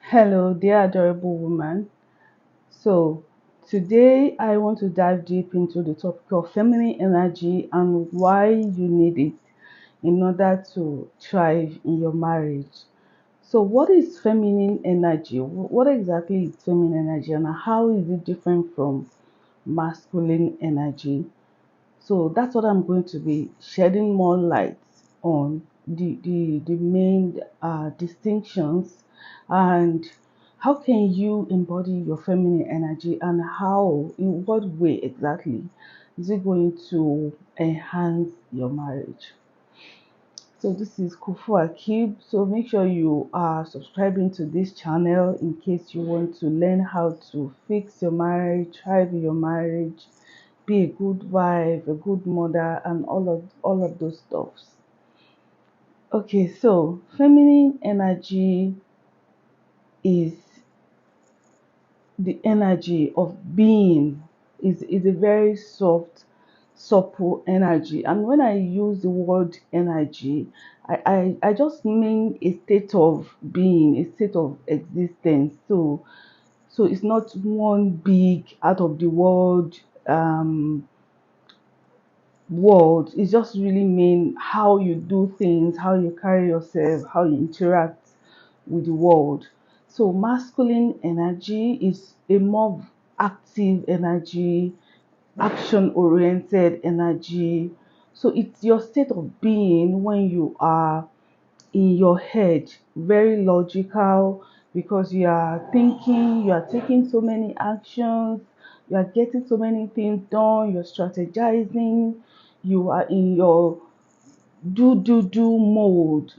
Hello, dear adorable woman. So, today I want to dive deep into the topic of feminine energy and why you need it in order to thrive in your marriage. So, what is feminine energy? What exactly is feminine energy and how is it different from masculine energy? So that's what I'm going to be shedding more light on the main distinctions and how can you embody your feminine energy and how, in what way exactly is it going to enhance your marriage. So this is Kufu Akib. So make sure you are subscribing to this channel in case you want to learn how to fix your marriage, thrive in your marriage, be a good wife, a good mother, and all of those stuffs. Okay, so feminine energy is the energy of being is a very soft, supple energy. And when I use the word energy, I just mean a state of being, a state of existence. So it's not one big out of the world. It just really mean how you do things, how you carry yourself, how you interact with the world. So masculine energy is a more active energy, action oriented energy. So it's your state of being when you are in your head, very logical, because you are thinking, you are taking so many actions, you are getting so many things done, you're strategizing, you are in your do mode,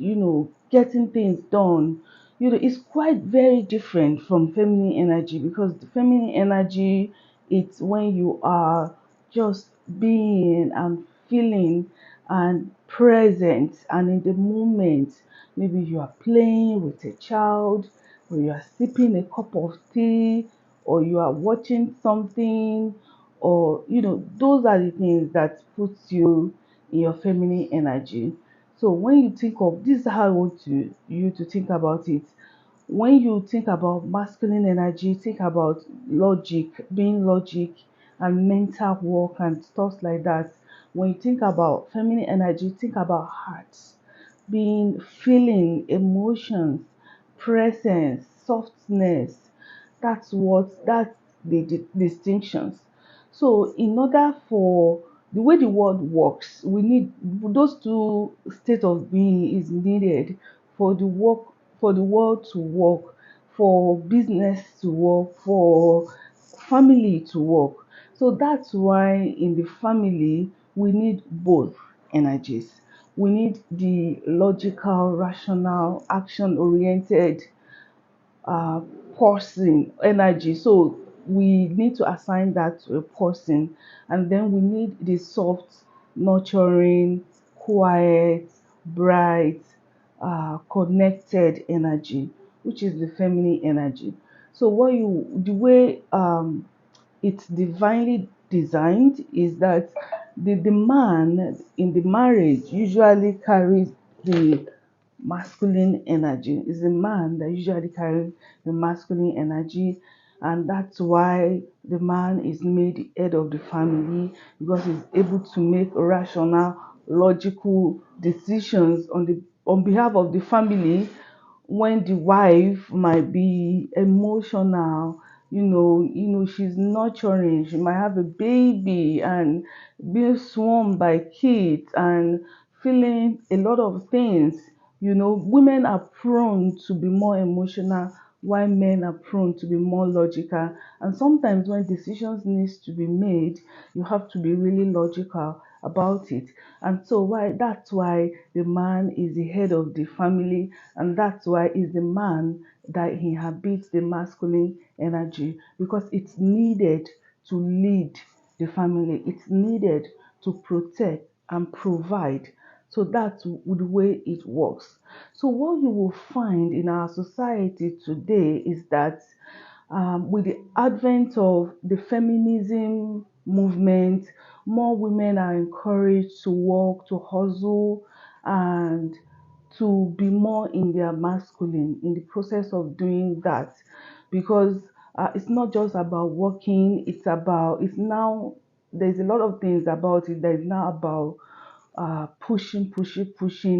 getting things done. It's quite very different from feminine energy, because the feminine energy, it's when you are just being and feeling and present and in the moment. Maybe you are playing with a child, or you are sipping a cup of tea, or you are watching something, or those are the things that puts you in your feminine energy. So when you think of this, is how I want you to think about it. When you think about masculine energy, think about logic, being logic and mental work and stuff like that. When you think about feminine energy, think about hearts, being feeling, emotions, presence, softness. That's the distinctions. So in order for the way the world works, we need those two state of being is needed for the world to work, for business to work, for family to work. So that's why in the family we need both energies. We need the logical, rational, action oriented uh, person energy. So we need to assign that to a person, and then we need the soft, nurturing, quiet, bright, connected energy, which is the feminine energy. So the way it's divinely designed is that the man in the marriage usually carries the masculine energy. It's the man that usually carries the masculine energy, and that's why the man is made the head of the family, because he's able to make rational, logical decisions on behalf of the family, when the wife might be emotional. She's nurturing, she might have a baby and being swarmed by kids and feeling a lot of things. Women are prone to be more emotional, while men are prone to be more logical. And sometimes when decisions needs to be made, you have to be really logical about it. And so that's why the man is the head of the family, and that's why is the man that inhabits the masculine energy, because it's needed to lead the family. It's needed to protect and provide. So that's the way it works. So what you will find in our society today is that with the advent of the feminism movement, more women are encouraged to work, to hustle, and to be more in their masculine in the process of doing that, because it's not just about working, it's now, there's a lot of things about it that is now about pushing,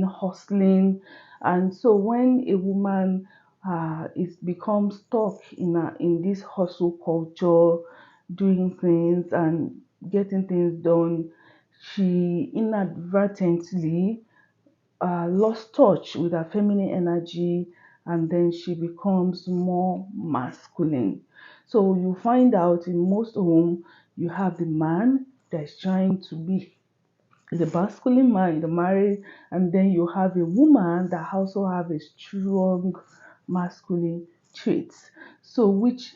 hustling. And so when a woman is becomes stuck in this hustle culture, doing things and getting things done, she inadvertently lost touch with her feminine energy, and then she becomes more masculine. So you find out in most home you have the man that's trying to be the masculine man in the marriage, and then you have a woman that also have a strong masculine traits. So which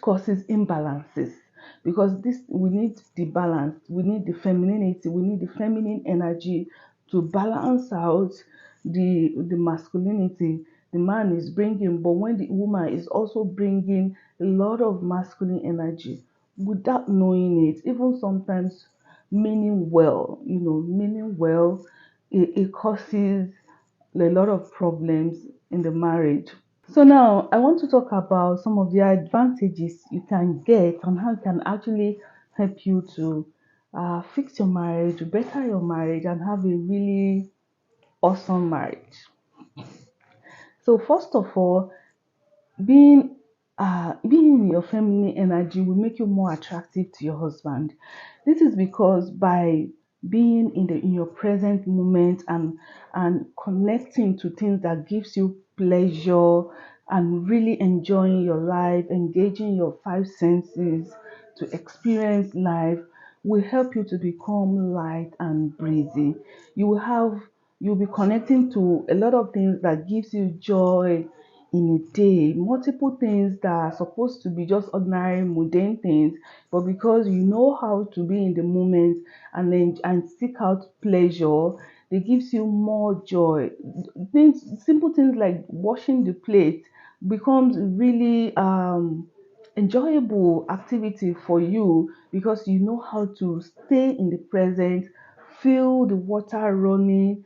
causes imbalances, because this, we need the balance, we need the femininity, we need the feminine energy to balance out the masculinity the man is bringing, but when the woman is also bringing a lot of masculine energy without knowing it, even sometimes meaning well, meaning well, it causes a lot of problems in the marriage. So now I want to talk about some of the advantages you can get and how it can actually help you to fix your marriage, better your marriage, and have a really awesome marriage. So first of all, being being in your feminine energy will make you more attractive to your husband. This is because by being in your present moment and connecting to things that gives you pleasure and really enjoying your life, engaging your five senses to experience life, will help you to become light and breezy. You will have you'll be connecting to a lot of things that gives you joy in a day, multiple things that are supposed to be just ordinary mundane things, but because you know how to be in the moment and then and seek out pleasure, it gives you more joy. Things, simple things like washing the plate becomes really enjoyable activity for you, because you know how to stay in the present, feel the water running,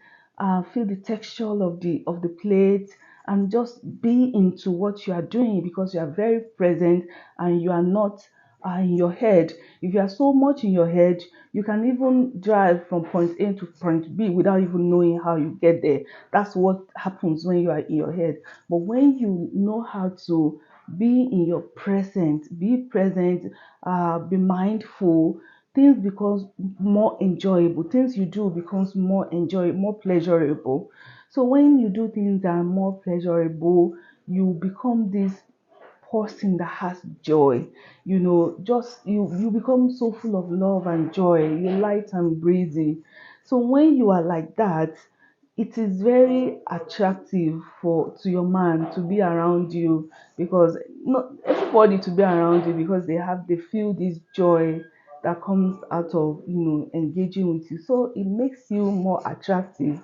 feel the texture of the plate, and just be into what you are doing, because you are very present and you are not in your head. If you are so much in your head, you can even drive from point A to point B without even knowing how you get there. That's what happens when you are in your head. But when you know how to be in your present, be mindful, things becomes more enjoyable. Things you do becomes more pleasurable. So when you do things that are more pleasurable, you become this person that has joy. Just you become so full of love and joy. You're light and breezy. So when you are like that, it is very attractive for to your man to be around you, because not everybody to be around you, because they feel this joy that comes out of engaging with you. So it makes you more attractive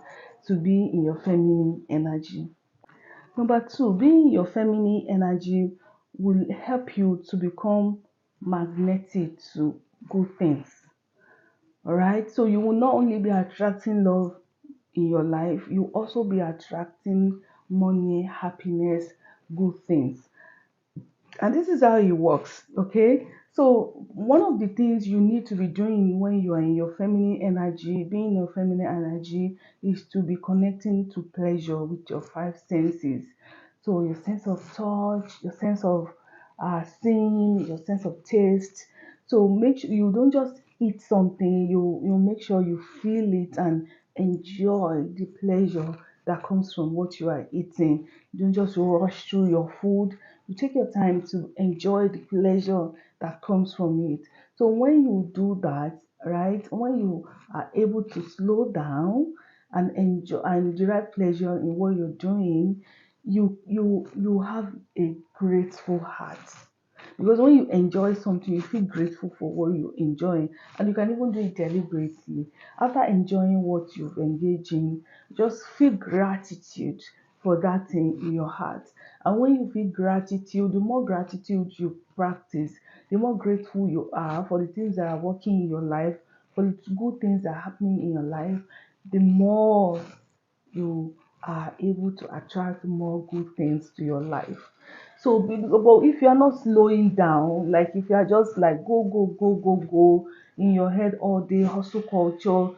to be in your feminine energy. Number two, being your feminine energy will help you to become magnetic to good things. All right. So you will not only be attracting love in your life, you also be attracting money, happiness, good things. And this is how it works, okay? So one of the things you need to be doing when you are in your feminine energy, being in your feminine energy, is to be connecting to pleasure with your five senses. So your sense of touch, your sense of seeing, your sense of taste. So make sure you don't just eat something, you make sure you feel it and enjoy the pleasure that comes from what you are eating. You don't just rush through your food. You take your time to enjoy the pleasure that comes from it. So when you do that, right, when you are able to slow down and enjoy and derive pleasure in what you're doing, you have a grateful heart. Because when you enjoy something, you feel grateful for what you enjoy, and you can even do it deliberately. After enjoying what you've engaged in, just feel gratitude for that thing in your heart. And when you feel gratitude, the more gratitude you practice, the more grateful you are for the things that are working in your life, for the good things that are happening in your life, the more you are able to attract more good things to your life. So, but if you are not slowing down, like if you are just like go, go, go, go, go in your head all day, hustle culture,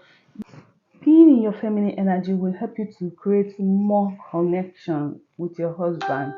being in your feminine energy will help you to create more connection with your husband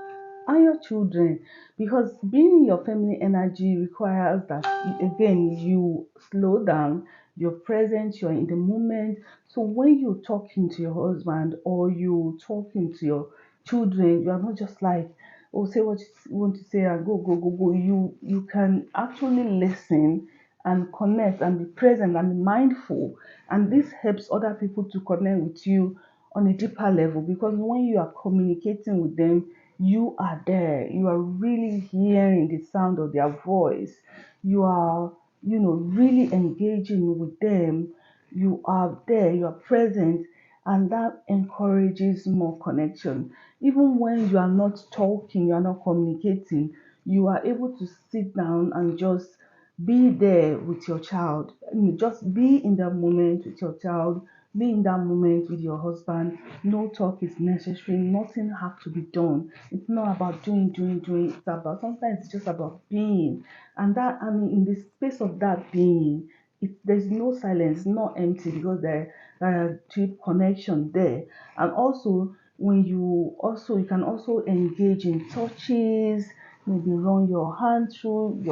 and your children, because being in your feminine energy requires that again you slow down, you're present, you're in the moment. So when you're talking to your husband or you talking to your children, you are not just like, oh, say what you want to say and go, go, go, go. You can actually listen and connect and be present and be mindful, and this helps other people to connect with you on a deeper level, because when you are communicating with them, you are there, you are really hearing the sound of their voice, you are, really engaging with them, you are there, you are present, and that encourages more connection. Even when you are not talking, you are not communicating, you are able to sit down and just be there with your child. Just be in that moment with your child, be in that moment with your husband. No talk is necessary, nothing have to be done. It's not about doing, doing, doing. It's about, sometimes it's just about being. And that, I mean, in the space of that being, there's no silence, not empty, because there are deep connection there. And also, when you can also engage in touches, maybe run your hand through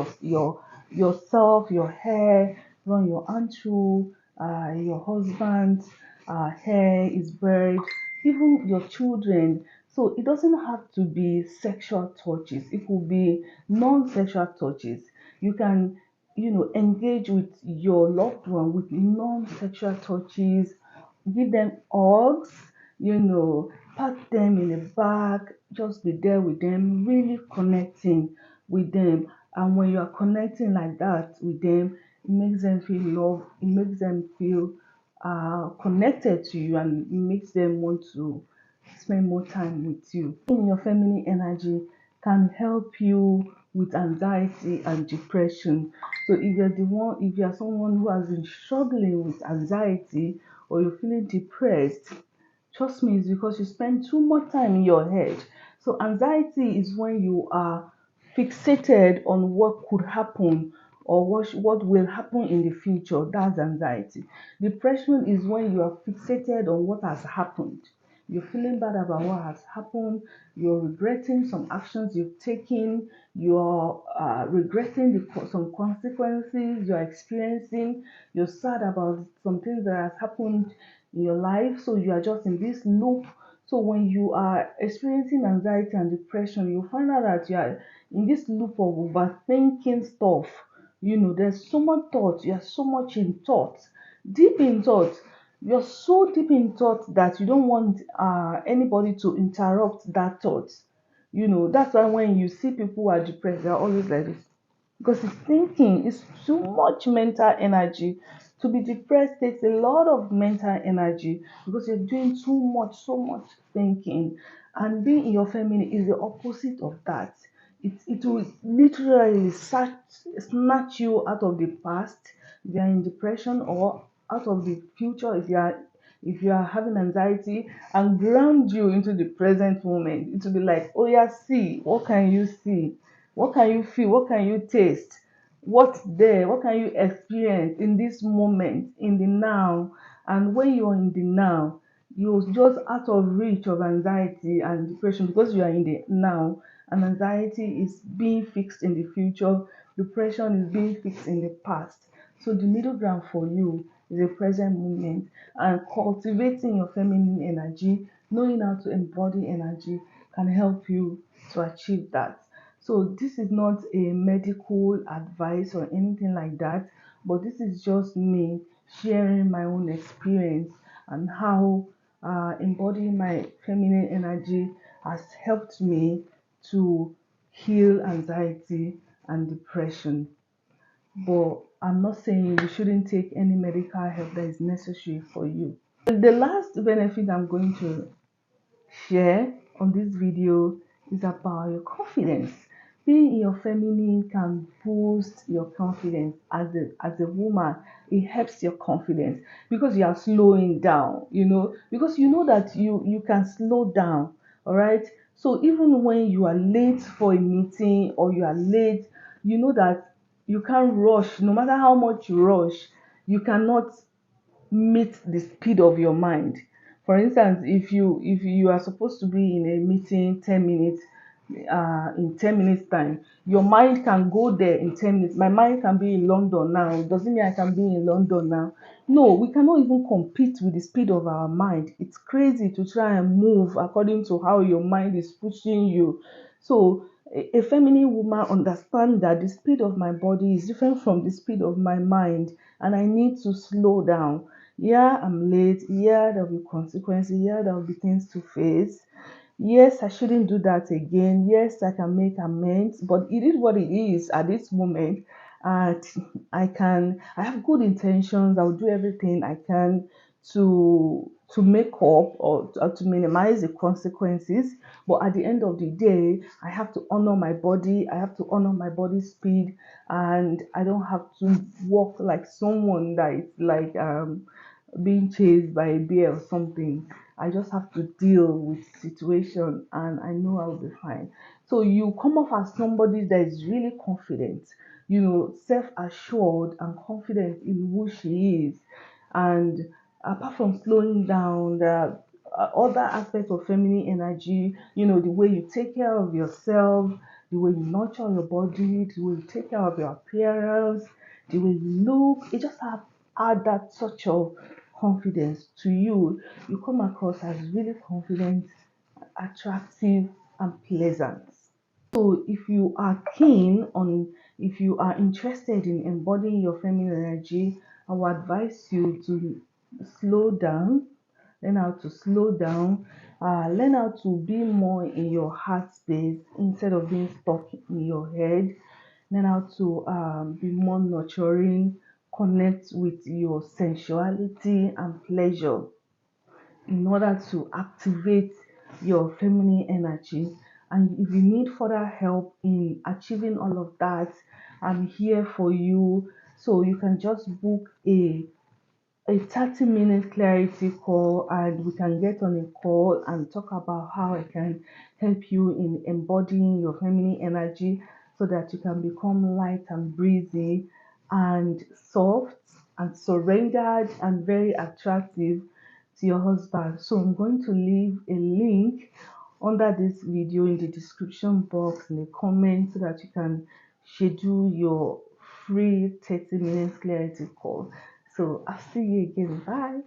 yourself, your hair, run your hand through your husband's hair, his beard, even your children. So it doesn't have to be sexual touches. It could be non-sexual touches. You can, engage with your loved one with non-sexual touches, give them hugs, pat them in the back, just be there with them, really connecting with them. And when you are connecting like that with them, it makes them feel loved, it makes them feel connected to you, and it makes them want to spend more time with you. In your feminine energy can help you with anxiety and depression. So if you're someone who has been struggling with anxiety, or you're feeling depressed, trust me, it's because you spend too much time in your head. So anxiety is when you are fixated on what could happen, or what will happen in the future. That's anxiety. Depression is when you are fixated on what has happened. You're feeling bad about what has happened. You're regretting some actions you've taken. You're regretting some consequences you're experiencing. You're sad about some things that has happened in your life. So you are just in this loop. So when you are experiencing anxiety and depression, you find out that you are in this loop of overthinking stuff. There's so much thought. You're so much in thought, deep in thought. You're so deep in thought that you don't want anybody to interrupt that thought. That's why when you see people who are depressed, they're always like this, because it's thinking. It's too much mental energy. To be depressed takes a lot of mental energy, because you're doing too much, so much thinking. And being in your feminine is the opposite of that. It will literally snatch you out of the past if you are in depression, or out of the future if you are having anxiety, and ground you into the present moment. It will be like, oh yeah, see, what can you see? What can you feel? What can you taste? What's there? What can you experience in this moment, in the now? And when you're in the now, you're just out of reach of anxiety and depression, because you are in the now, and anxiety is being fixed in the future, depression is being fixed in the past. So the middle ground for you is the present moment, and cultivating your feminine energy, knowing how to embody energy, can help you to achieve that. So this is not a medical advice or anything like that, but this is just me sharing my own experience and how embodying my feminine energy has helped me to heal anxiety and depression. But I'm not saying you shouldn't take any medical help that is necessary for you. The last benefit I'm going to share on this video is about your confidence. being in your feminine can boost your confidence as a woman. It helps your confidence because you are slowing down, because you know that you can slow down. All right. So even when you are late for a meeting or you are late, you know that you can't rush. No matter how much you rush, you cannot meet the speed of your mind. For instance, if you are supposed to be in a meeting 10 minutes, in 10 minutes time, your mind can go there in 10 minutes. My mind can be in London now. It doesn't mean I can be in London now. No, we cannot even compete with the speed of our mind. It's crazy to try and move according to how your mind is pushing you. So a feminine woman understands that the speed of my body is different from the speed of my mind, and I need to slow down. Yeah, I'm late. Yeah, there'll be consequences. Yeah, there'll be things to face. Yes, I shouldn't do that again. Yes, I can make amends, but it is what it is at this moment. And I have good intentions. I'll do everything I can to make up or to minimize the consequences. But at the end of the day, I have to honor my body. I have to honor my body speed, and I don't have to walk like someone that is like being chased by a bear or something. I just have to deal with situation and I know I'll be fine. So you come off as somebody that is really confident, self-assured and confident in who she is. And apart from slowing down, there are other aspects of feminine energy, the way you take care of yourself, the way you nurture your body, the way you take care of your appearance, the way you look. It just add that touch of confidence to you. You come across as really confident, attractive, and pleasant. So if you are interested in embodying your feminine energy, I would advise you to slow down, learn how to slow down, learn how to be more in your heart space instead of being stuck in your head. Learn how to be more nurturing, connect with your sensuality and pleasure in order to activate your feminine energy. And if you need further help in achieving all of that, I'm here for you. So you can just book a 30-minute clarity call and we can get on a call and talk about how I can help you in embodying your feminine energy so that you can become light and breezy and soft and surrendered and very attractive to your husband. So I'm going to leave a link under this video in the description box in the comment so that you can schedule your free 30 minutes clarity call. So I'll see you again. Bye.